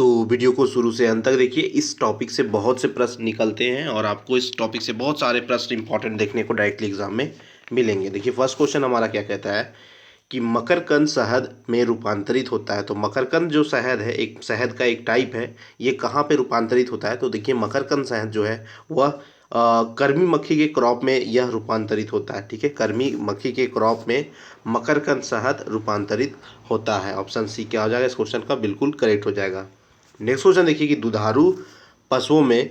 तो वीडियो को शुरू से अंत तक देखिए। इस टॉपिक से बहुत से प्रश्न निकलते हैं और आपको इस टॉपिक से बहुत सारे प्रश्न इंपॉर्टेंट देखने को डायरेक्टली एग्जाम में मिलेंगे। देखिए फर्स्ट क्वेश्चन हमारा क्या कहता है कि मकरकंद शहद में रूपांतरित होता है। तो मकरकंद जो शहद है, एक शहद का एक टाइप है, ये कहाँ पे रूपांतरित होता है? तो देखिए मकरकंद शहद जो है वह कर्मी मक्खी के क्रॉप में यह रूपांतरित होता है। ठीक है, कर्मी मक्खी के क्रॉप में मकरकंद शहद रूपांतरित होता है। ऑप्शन सी क्या हो जाएगा इस क्वेश्चन का? बिल्कुल करेक्ट हो जाएगा। नेक्स्ट क्वेश्चन देखिए कि दुधारू पशुओं में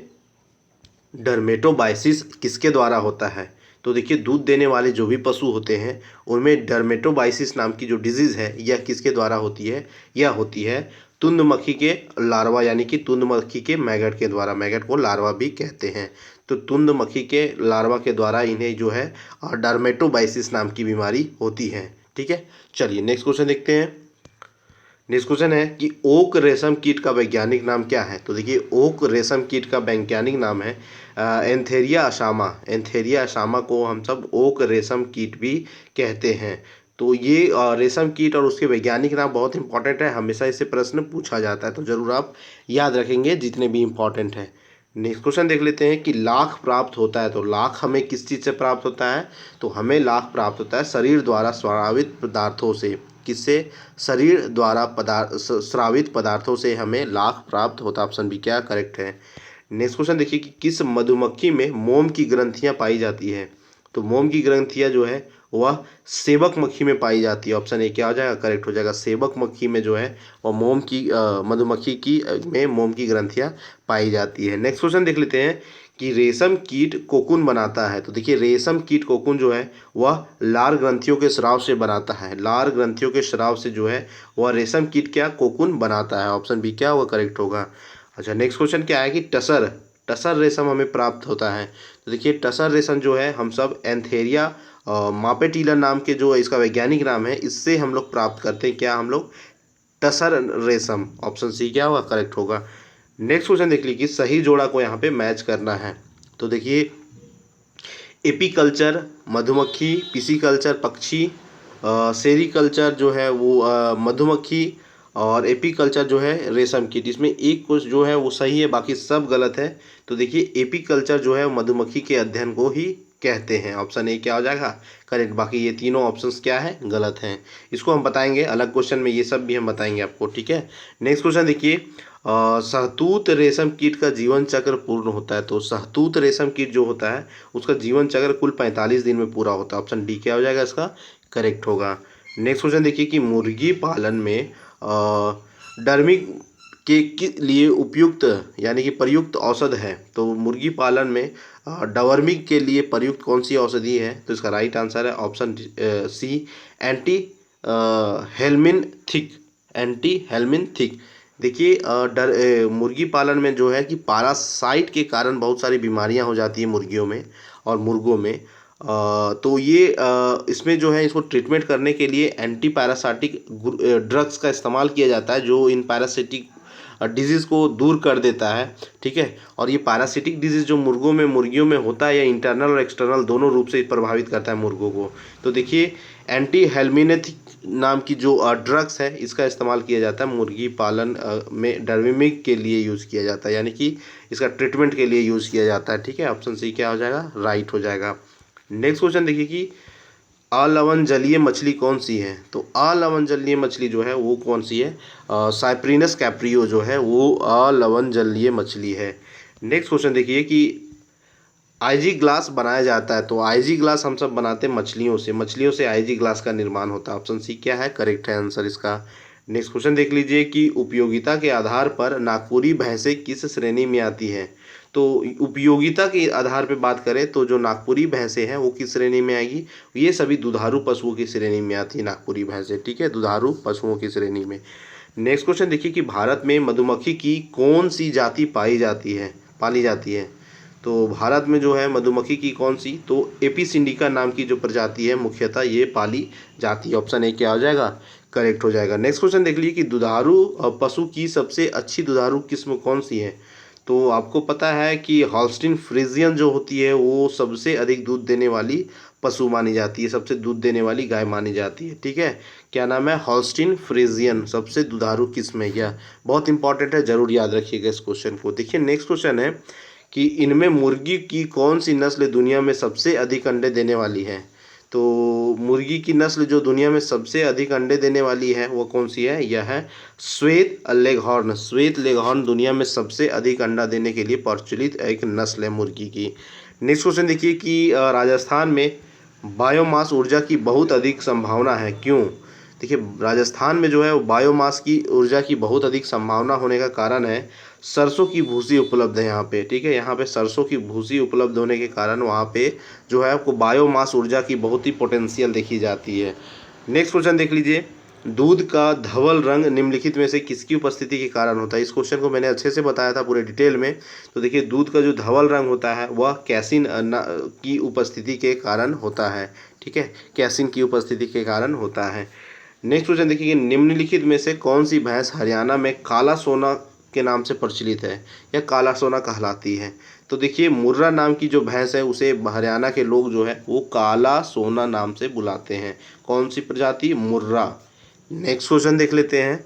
डर्मेटोबाइसिस किसके द्वारा होता है? तो देखिए दूध देने वाले जो भी पशु होते हैं उनमें डर्मेटोबाइसिस नाम की जो डिजीज़ है यह किसके द्वारा होती है? यह होती है तुंद मक्खी के लार्वा यानी कि तुंद मक्खी के मैगट के द्वारा। मैगट को लार्वा भी कहते हैं। तो तुंद मक्खी के लार्वा के द्वारा इन्हें जो है डर्मेटोबाइसिस नाम की बीमारी होती है। ठीक है, चलिए नेक्स्ट क्वेश्चन देखते हैं। नेक्स्ट क्वेश्चन है कि ओक रेशम कीट का वैज्ञानिक नाम क्या है? तो देखिए ओक रेशम कीट का वैज्ञानिक नाम है एंथेरिया असामा। एंथेरिया असामा को हम सब ओक रेशम कीट भी कहते हैं। तो ये रेशम कीट और उसके वैज्ञानिक नाम बहुत इंपॉर्टेंट है, हमेशा इससे प्रश्न पूछा जाता है, तो ज़रूर आप याद रखेंगे जितने भी इंपॉर्टेंट हैं। नेक्स्ट क्वेश्चन देख लेते हैं कि लाख प्राप्त होता है। तो लाख हमें किस चीज़ से प्राप्त होता है? तो हमें लाख प्राप्त होता है शरीर द्वारा स्रावित पदार्थों से। किससे? शरीर द्वारा स्रावित पदार्थों से हमें लाख प्राप्त होता है। ऑप्शन बी क्या करेक्ट है। नेक्स्ट क्वेश्चन देखिए कि किस मधुमक्खी में मोम की ग्रंथियां पाई जाती है? तो मोम की ग्रंथियां जो है वह सेवक मक्खी में पाई जाती है। ऑप्शन ए क्या हो जाएगा? करेक्ट हो जाएगा। सेवक मक्खी में जो है वह मोम की मधुमक्खी की में मोम की ग्रंथियां पाई जाती है। नेक्स्ट क्वेश्चन देख लेते हैं कि रेशम कीट कोकून बनाता है। तो देखिए रेशम कीट कोकून जो है वह लार ग्रंथियों के स्राव से बनाता है। लार ग्रंथियों के स्राव से जो है वह रेशम कीट क्या कोकून बनाता है। ऑप्शन बी क्या होगा? करेक्ट होगा। अच्छा नेक्स्ट क्वेश्चन क्या है कि टसर टसर रेशम हमें प्राप्त होता है। तो देखिए टसर रेशम जो है हम सब एंथेरिया मापेटिला नाम के जो इसका वैज्ञानिक नाम है, इससे हम लोग प्राप्त करते हैं क्या? हम लोग टसर रेशम। ऑप्शन सी क्या होगा? करेक्ट होगा। नेक्स्ट क्वेश्चन देख लीजिए, सही जोड़ा को यहाँ पे मैच करना है। तो देखिए एपीकल्चर मधुमक्खी, पिसीकल्चर पक्षी, सेरीकल्चर जो है वो मधुमक्खी और एपीकल्चर जो है रेशम कीट। इसमें एक कुछ जो है वो सही है, बाकी सब गलत है। तो देखिए एपीकल्चर जो है मधुमक्खी के अध्ययन को ही कहते हैं। ऑप्शन ए क्या हो जाएगा? करेक्ट। बाकी ये तीनों ऑप्शंस क्या है? गलत हैं। इसको हम बताएंगे अलग क्वेश्चन में, ये सब भी हम बताएंगे आपको। ठीक है, नेक्स्ट क्वेश्चन देखिए शहतूत रेशम कीट का जीवन चक्र पूर्ण होता है। तो शहतूत रेशम कीट जो होता है उसका जीवन चक्र कुल 45 दिन में पूरा होता है। ऑप्शन डी क्या हो जाएगा इसका? करेक्ट होगा। नेक्स्ट क्वेश्चन देखिए कि मुर्गी पालन में डर्मी के लिए उपयुक्त यानी कि प्रयुक्त औषध है। तो मुर्गी पालन में डवर्मिक के लिए प्रयुक्त कौन सी औषधि है? तो इसका राइट आंसर है option C antihelminthic. Antihelminthic. देखिए मुर्गी पालन में जो है कि पारासाइट के कारण बहुत सारी बीमारियां हो जाती है मुर्गियों में और मुर्गों में। तो ये इसमें जो है इसको ट्रीटमेंट करने के लिए एंटी पैरासाइटिक ड्रग्स का इस्तेमाल किया जाता है जो इन पैरासिटिक डिजीज़ को दूर कर देता है। ठीक है, और ये पैरासिटिक डिजीज़ जो मुर्गियों में होता है या इंटरनल और एक्सटर्नल दोनों रूप से प्रभावित करता है मुर्गों को। तो देखिए एंटी हेलमिनेथिक नाम की जो ड्रग्स है इसका इस्तेमाल किया जाता है मुर्गी पालन में डर्मिमिक के लिए यूज़ किया जाता है, यानी कि इसका ट्रीटमेंट के लिए यूज़ किया जाता है। ठीक है, ऑप्शन सी क्या हो जाएगा? राइट हो जाएगा। नेक्स्ट क्वेश्चन देखिए कि अलवनजलीय मछली कौन सी है? तो अलवनजलीय मछली जो है वो कौन सी है? साइप्रिनस कैप्रियो जो है वो अलवनजलीय मछली है। नेक्स्ट क्वेश्चन देखिए कि आईजी ग्लास बनाया जाता है। तो आईजी ग्लास हम सब बनाते हैं मछलियों से आईजी ग्लास का निर्माण होता है। ऑप्शन सी क्या है? करेक्ट है आंसर इसका। नेक्स्ट क्वेश्चन देख लीजिए कि उपयोगिता के आधार पर नागपुरी भैंसें किस श्रेणी में आती हैं? तो उपयोगिता के आधार पर बात करें तो जो नागपुरी भैंसें हैं वो किस श्रेणी में आएगी? ये सभी दुधारू पशुओं की श्रेणी में आती है नागपुरी भैंसें। ठीक है, दुधारू पशुओं की श्रेणी में। नेक्स्ट क्वेश्चन देखिए कि भारत में मधुमक्खी की कौन सी जाति पाली जाती है? तो भारत में जो है मधुमक्खी की कौन सी? तो एपिस इंडिका नाम की जो प्रजाति है मुख्यतः ये पाली जाती है। ऑप्शन ए क्या हो जाएगा? करेक्ट हो जाएगा। नेक्स्ट क्वेश्चन देख लीजिए कि दुधारू पशु की सबसे अच्छी दुधारू किस्म कौन सी है? तो आपको पता है कि हॉल्स्टीन फ्रीजियन जो होती है वो सबसे अधिक दूध देने वाली पशु मानी जाती है, सबसे दूध देने वाली गाय मानी जाती है। ठीक है, क्या नाम है? हॉल्स्टीन फ्रीजियन सबसे दुधारू किस्म है। यह बहुत इंपॉर्टेंट है, जरूर याद रखिएगा इस क्वेश्चन को। देखिए नेक्स्ट क्वेश्चन है कि इनमें मुर्गी की कौन सी नस्ल दुनिया में सबसे अधिक अंडे देने वाली है? तो मुर्गी की नस्ल जो दुनिया में सबसे अधिक अंडे देने वाली है वो कौन सी है? यह है श्वेत लेगहॉर्न। श्वेत लेगहॉर्न दुनिया में सबसे अधिक अंडा देने के लिए प्रचलित एक नस्ल है मुर्गी की। नेक्स्ट क्वेश्चन देखिए कि राजस्थान में बायोमास ऊर्जा की बहुत अधिक संभावना है, क्यों? देखिए राजस्थान में जो है वो बायोमास की ऊर्जा की बहुत अधिक संभावना होने का कारण है सरसों की भूसी उपलब्ध है यहाँ पे। ठीक है, यहाँ पे सरसों की भूसी उपलब्ध होने के कारण वहाँ पे जो है आपको बायोमास ऊर्जा की बहुत ही पोटेंशियल देखी जाती है। नेक्स्ट क्वेश्चन देख लीजिए, दूध का धवल रंग निम्नलिखित में से किसकी उपस्थिति के कारण होता है? इस क्वेश्चन को मैंने अच्छे से बताया था पूरे डिटेल में। तो देखिए दूध का जो धवल रंग होता है वह कैसिन की उपस्थिति के कारण होता है। ठीक है, कैसिन की उपस्थिति के कारण होता है। नेक्स्ट क्वेश्चन देखिए, निम्नलिखित में से कौन सी भैंस हरियाणा में काला सोना के नाम से प्रचलित है या काला सोना कहलाती है? तो देखिए मुर्रा नाम की जो भैंस है उसे हरियाणा के लोग जो है वो काला सोना नाम से बुलाते हैं। कौन सी प्रजाति? मुर्रा। नेक्स्ट क्वेश्चन देख लेते हैं,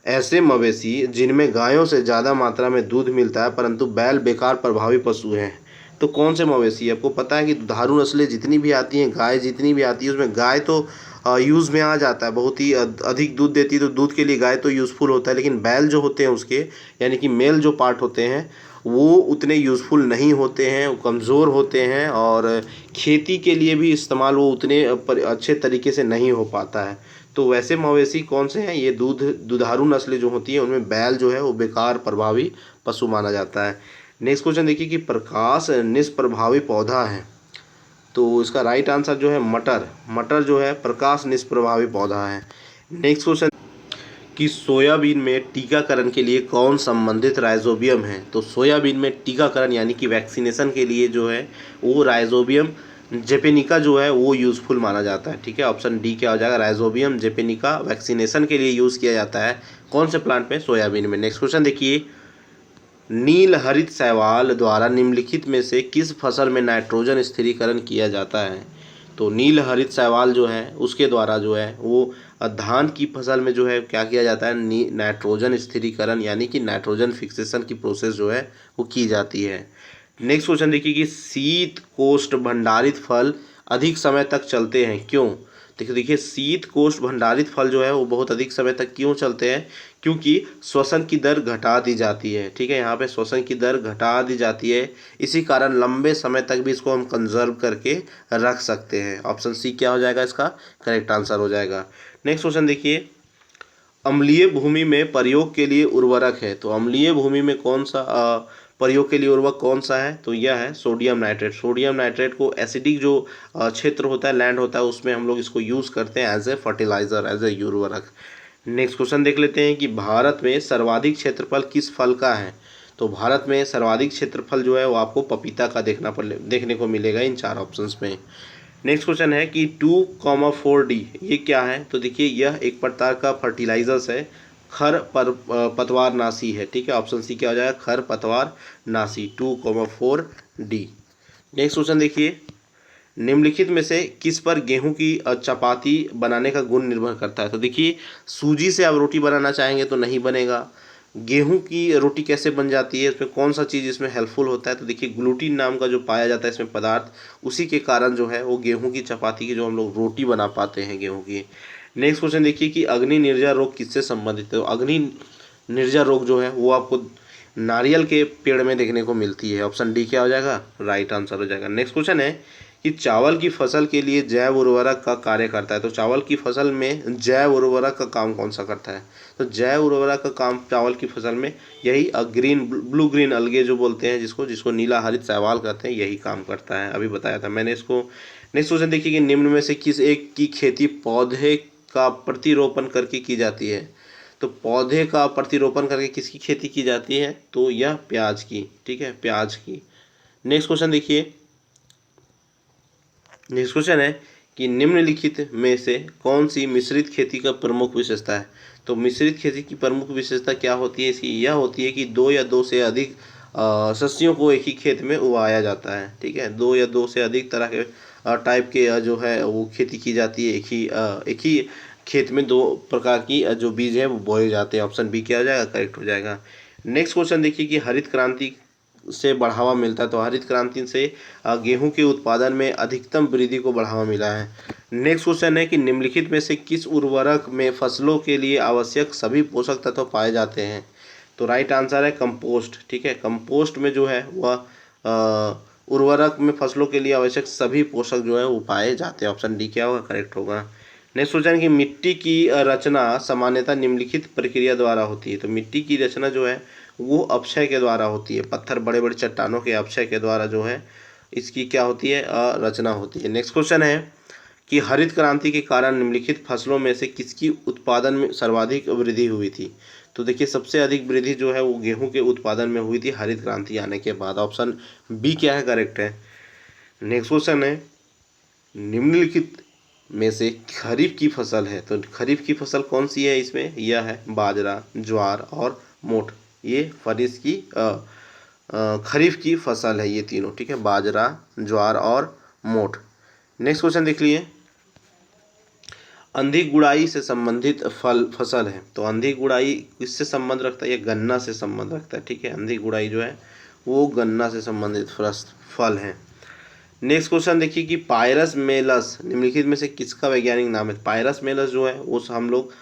ऐसे मवेशी जिनमें गायों से ज़्यादा मात्रा में दूध मिलता है परंतु बैल बेकार प्रभावी पशु हैं, तो कौन से मवेशी? आपको पता है कि दुधारू नस्लें जितनी भी आती हैं, गाय जितनी भी आती है उसमें गाय तो यूज़ में आ जाता है, बहुत ही अधिक दूध देती है तो दूध के लिए गाय तो यूज़फुल होता है, लेकिन बैल जो होते हैं उसके यानी कि मेल जो पार्ट होते हैं वो उतने यूज़फुल नहीं होते हैं, वो कमज़ोर होते हैं और खेती के लिए भी इस्तेमाल वो उतने अच्छे तरीके से नहीं हो पाता है। तो वैसे मवेशी कौन से हैं? ये दुधारू नस्लें जो होती हैं उनमें बैल जो है वो बेकार प्रभावी पशु माना जाता है। नेक्स्ट क्वेश्चन देखिए कि प्रकाश निष्प्रभावी पौधा है, तो इसका राइट आंसर जो है मटर। मटर जो है प्रकाश निष्प्रभावी पौधा है। नेक्स्ट क्वेश्चन कि सोयाबीन में टीकाकरण के लिए कौन संबंधित राइजोबियम है? तो सोयाबीन में टीकाकरण यानी कि वैक्सीनेशन के लिए जो है वो राइजोबियम जेपेनिका जो है वो यूज़फुल माना जाता है। ठीक है, ऑप्शन डी क्या हो जाएगा? राइजोबियम जेपेनिका वैक्सीनेशन के लिए यूज़ किया जाता है। कौन से प्लांट में? सोयाबीन में। नेक्स्ट क्वेश्चन देखिए, नील हरित शैवाल द्वारा निम्नलिखित में से किस फसल में नाइट्रोजन स्थिरीकरण किया जाता है? तो नील हरित शैवाल जो है उसके द्वारा जो है वो धान की फसल में जो है क्या किया जाता है? नाइट्रोजन स्थिरीकरण यानी कि नाइट्रोजन फिक्सेशन की प्रोसेस जो है वो की जाती है। नेक्स्ट क्वेश्चन देखिए कि शीत कोष्ठ भंडारित फल अधिक समय तक चलते हैं, क्यों? देखिए शीत कोष्ठ भंडारित फल जो है वो बहुत अधिक समय तक क्यों चलते हैं? क्योंकि श्वसन की दर घटा दी जाती है। ठीक है, यहाँ पे श्वसन की दर घटा दी जाती है, इसी कारण लंबे समय तक भी इसको हम कंजर्व करके रख सकते हैं। ऑप्शन सी क्या हो जाएगा? इसका करेक्ट आंसर हो जाएगा। नेक्स्ट क्वेश्चन देखिए, अम्लीय भूमि में प्रयोग के लिए उर्वरक है, तो अम्लीय भूमि में कौन सा प्रयोग के लिए उर्वरक कौन सा है? तो यह है सोडियम नाइट्रेट। सोडियम नाइट्रेट को एसिडिक जो क्षेत्र होता है, लैंड होता है, उसमें हम लोग इसको यूज़ करते हैं as a fertiliser, as a उर्वरक। नेक्स्ट क्वेश्चन देख लेते हैं कि भारत में सर्वाधिक क्षेत्रफल किस फल का है? तो भारत में सर्वाधिक क्षेत्रफल जो है वो आपको पपीता का देखने को मिलेगा इन चार ऑप्शंस में। नेक्स्ट क्वेश्चन है कि 2,4D ये क्या है? तो देखिए यह एक प्रकार का फर्टिलाइजर्स है, पतवार नाशी है। ठीक है, ऑप्शन सी क्या हो जाएगा? खर पतवार नाशी 2,4D। नेक्स्ट क्वेश्चन देखिए, निम्नलिखित में से किस पर गेहूं की चपाती बनाने का गुण निर्भर करता है? तो देखिए सूजी से आप रोटी बनाना चाहेंगे तो नहीं बनेगा। गेहूं की रोटी कैसे बन जाती है, इसमें कौन सा चीज़ इसमें हेल्पफुल होता है? तो देखिए ग्लूटीन नाम का जो पाया जाता है इसमें पदार्थ, उसी के कारण जो है वो गेहूं की चपाती की जो हम लोग रोटी बना पाते हैं गेहूं की। नेक्स्ट क्वेश्चन देखिए कि अग्नि निर्जा रोग किससे संबंधित है? तो अग्नि निर्जा रोग जो है वो आपको नारियल के पेड़ में देखने को मिलती है। ऑप्शन डी क्या हो जाएगा? राइट आंसर हो जाएगा। नेक्स्ट क्वेश्चन है कि चावल की फसल के लिए जैव उर्वरक का कार्य करता है, तो चावल की फसल में जैव उर्वरक का काम कौन सा करता है? तो जैव उर्वरक का काम चावल की फसल में यही ब्लू ग्रीन अलगे जो बोलते हैं जिसको नीला हरित शैवाल कहते हैं, यही काम करता है। अभी बताया था मैंने इसको। नेक्स्ट क्वेश्चन देखिए कि निम्न में से किस एक की खेती पौधे का प्रतिरोपण करके की जाती है? तो पौधे का प्रतिरोपण करके किसकी खेती की जाती है? तो यह प्याज की। ठीक है, प्याज की। नेक्स्ट क्वेश्चन देखिए, नेक्स्ट क्वेश्चन है कि निम्नलिखित में से कौन सी मिश्रित खेती का प्रमुख विशेषता है? तो मिश्रित खेती की प्रमुख विशेषता क्या होती है? इसकी यह होती है कि दो या दो से अधिक सस्यों को एक ही खेत में उगाया जाता है। ठीक है, दो या दो से अधिक तरह के टाइप के जो है वो खेती की जाती है एक ही खेत में 2 प्रकार की जो बीज है वो बोए जाते हैं। ऑप्शन बी क्या हो जाएगा, करेक्ट हो जाएगा। नेक्स्ट क्वेश्चन देखिए कि हरित क्रांति से बढ़ावा मिलता है, तो हरित क्रांति से गेहूं के उत्पादन में अधिकतम वृद्धि को बढ़ावा मिला है। नेक्स्ट क्वेश्चन है कि निम्नलिखित में से किस उर्वरक में फसलों के लिए आवश्यक सभी पोषक तत्व पाए जाते हैं। तो राइट आंसर है कंपोस्ट। ठीक है, कंपोस्ट में जो है वह उर्वरक में फसलों के लिए आवश्यक सभी पोषक जो है वो पाए जाते हैं। ऑप्शन डी क्या होगा, करेक्ट होगा। नेक्स्ट क्वेश्चन है कि मिट्टी की रचना सामान्यतः निम्नलिखित प्रक्रिया द्वारा होती है। तो मिट्टी की रचना जो है वो अपक्षय के द्वारा होती है। पत्थर, बड़े बड़े चट्टानों के अपक्षय के द्वारा जो है इसकी क्या होती है, रचना होती है। नेक्स्ट क्वेश्चन है कि हरित क्रांति के कारण निम्नलिखित फसलों में से किसकी उत्पादन में सर्वाधिक वृद्धि हुई थी। तो देखिए सबसे अधिक वृद्धि जो है वो गेहूं के उत्पादन में हुई थी हरित क्रांति आने के बाद। ऑप्शन बी क्या है, करेक्ट है। नेक्स्ट क्वेश्चन है निम्नलिखित में से खरीफ की फसल है, तो खरीफ की फसल कौन सी है, इसमें यह है बाजरा, ज्वार और मोठ। ये फरीस की खरीफ की फसल है ये तीनों। ठीक है, बाजरा, ज्वार और मोठ। नेक्स्ट क्वेश्चन देख लिए, अंधी गुड़ाई से संबंधित फसल है। तो अंधी गुड़ाई किससे संबंध रखता है, ये गन्ना से संबंध रखता है। ठीक है, अंधी गुड़ाई जो है वो गन्ना से संबंधित फल है। नेक्स्ट क्वेश्चन देखिए कि पायरस मेलस निम्नलिखित में से किसका वैज्ञानिक नाम है। पायरस मेलस जो है वो हम लोग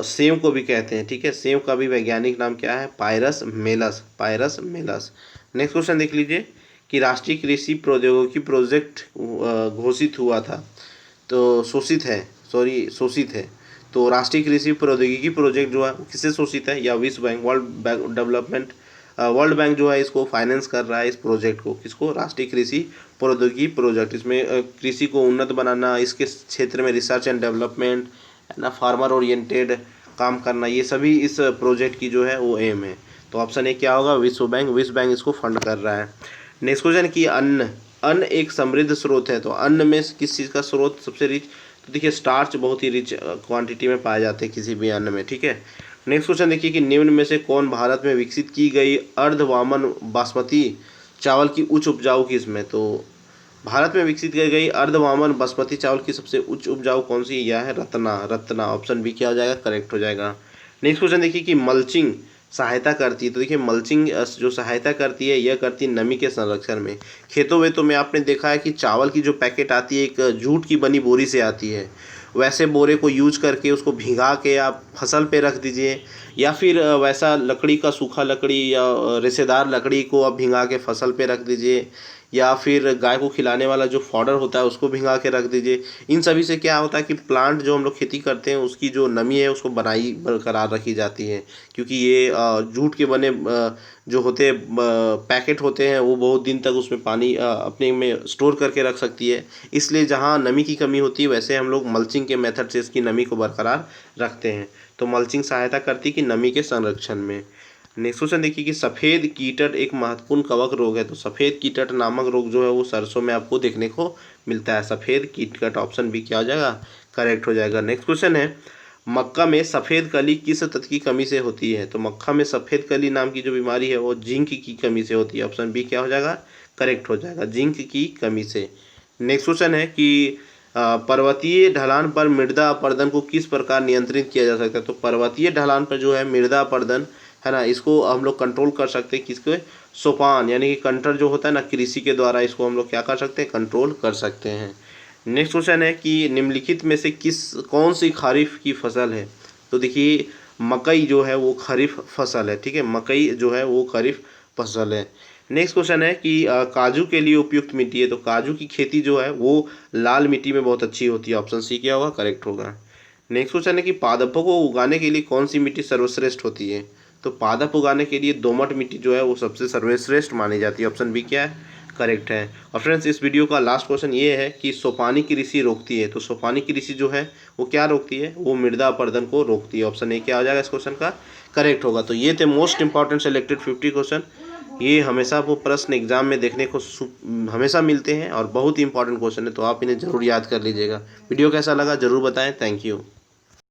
सेव को भी कहते हैं। ठीक है, सेव का भी वैज्ञानिक नाम क्या है, पायरस मेलस, पायरस मेलस। नेक्स्ट क्वेश्चन देख लीजिए कि राष्ट्रीय कृषि प्रौद्योगिकी प्रोजेक्ट घोषित हुआ था, तो शोषित है। तो राष्ट्रीय कृषि प्रौद्योगिकी प्रोजेक्ट जो है किससे शोषित है, या विश्व बैंक, वर्ल्ड बैंक जो है इसको फाइनेंस कर रहा है, इस प्रोजेक्ट को, किसको, राष्ट्रीय कृषि प्रौद्योगिकी प्रोजेक्ट। इसमें कृषि को उन्नत बनाना, इसके क्षेत्र में रिसर्च एंड डेवलपमेंट है ना, फार्मर ओरिएंटेड काम करना, ये सभी इस प्रोजेक्ट की जो है वो एम है। तो ऑप्शन ए क्या होगा, विश्व बैंक इसको फंड कर रहा है। नेक्स्ट क्वेश्चन की अन्न एक समृद्ध स्रोत है। तो अन्न में किस चीज़ का स्रोत सबसे रिच, तो देखिए स्टार्च बहुत ही रिच क्वांटिटी में पाए जाते हैं किसी भी अन्न में। ठीक है, नेक्स्ट क्वेश्चन देखिए कि निम्न में से कौन भारत में विकसित की गई अर्धवामन बासमती चावल की उच्च उपजाऊ किस्म है। तो भारत में विकसित की गई अर्धवामन बासमती चावल की सबसे उच्च उपजाऊ कौन सी, यह है रत्ना। ऑप्शन बी क्या हो जाएगा, करेक्ट हो जाएगा। नेक्स्ट क्वेश्चन देखिए कि मल्चिंग सहायता करती है। तो देखिए मल्चिंग जो सहायता करती है यह करती है नमी के संरक्षण में। खेतों वेतों में आपने देखा है कि चावल की जो पैकेट आती है एक जूट की बनी बोरी से आती है, वैसे बोरे को यूज करके उसको भिगा के आप फसल पे रख दीजिए, या फिर वैसा लकड़ी का सूखा लकड़ी या रेशेदार लकड़ी को आप भिगा के फसल पे रख दीजिए, या फिर गाय को खिलाने वाला जो फॉडर होता है उसको भिगा के रख दीजिए। इन सभी से क्या होता है कि प्लांट जो हम लोग खेती करते हैं उसकी जो नमी है उसको बनाई बरकरार रखी जाती है, क्योंकि ये जूट के बने जो होते पैकेट होते हैं वो बहुत दिन तक उसमें पानी अपने में स्टोर करके रख सकती है। इसलिए जहाँ नमी की कमी होती है वैसे हम लोग मल्चिंग के मेथड से इसकी नमी को बरकरार रखते हैं। तो मल्चिंग सहायता करती है कि नमी के संरक्षण में। नेक्स्ट क्वेश्चन देखिए कि सफ़ेद कीटट एक महत्वपूर्ण कवक रोग है। तो सफ़ेद कीटट नामक रोग जो है वो सरसों में आपको देखने को मिलता है। सफ़ेद कीटट, ऑप्शन बी क्या हो जाएगा, करेक्ट हो जाएगा। नेक्स्ट क्वेश्चन है मक्का में सफ़ेद कली किस तत्व की कमी से होती है। तो मक्का में सफ़ेद कली नाम की जो बीमारी है वो जिंक की कमी से होती है। ऑप्शन बी क्या हो जाएगा, करेक्ट हो जाएगा, जिंक की कमी से। नेक्स्ट क्वेश्चन है कि पर्वतीय ढलान पर मृदा अपरदन को किस प्रकार नियंत्रित किया जा सकता है। तो पर्वतीय ढलान पर जो है मृदा अपरदन है ना, इसको हम लोग कंट्रोल कर सकते हैं किसके, सोपान यानी कि कंटर जो होता है ना कृषि के द्वारा, इसको हम लोग क्या कर सकते हैं, कंट्रोल कर सकते हैं। नेक्स्ट क्वेश्चन है कि निम्नलिखित में से कौन सी खरीफ की फसल है। तो देखिए मकई जो है वो खरीफ फसल है। ठीक है, मकई जो है वो खरीफ फसल है। नेक्स्ट क्वेश्चन है कि काजू के लिए उपयुक्त मिट्टी है। तो काजू की खेती जो है वो लाल मिट्टी में बहुत अच्छी होती है। ऑप्शन सी क्या होगा, करेक्ट होगा। नेक्स्ट क्वेश्चन है कि पादपों को उगाने के लिए कौन सी मिट्टी सर्वश्रेष्ठ होती है। तो पादप उगाने के लिए दोमट मिट्टी जो है वो सबसे सर्वश्रेष्ठ मानी जाती है। ऑप्शन बी क्या है, करेक्ट है। और फ्रेंड्स इस वीडियो का लास्ट क्वेश्चन ये है कि सोपानी कृषि रोकती है। तो सोपानी कृषि जो है वो क्या रोकती है, वो मृदा अपरदन को रोकती है। ऑप्शन ए क्या हो जाएगा इस क्वेश्चन का, करेक्ट होगा। तो ये थे मोस्ट इंपॉर्टेंट सेलेक्टेड 50 क्वेश्चन। ये हमेशा वो प्रश्न एग्जाम में देखने को हमेशा मिलते हैं और बहुत ही इंपॉर्टेंट क्वेश्चन है, तो आप इन्हें ज़रूर याद कर लीजिएगा। वीडियो कैसा लगा ज़रूर बताएं। Thank you.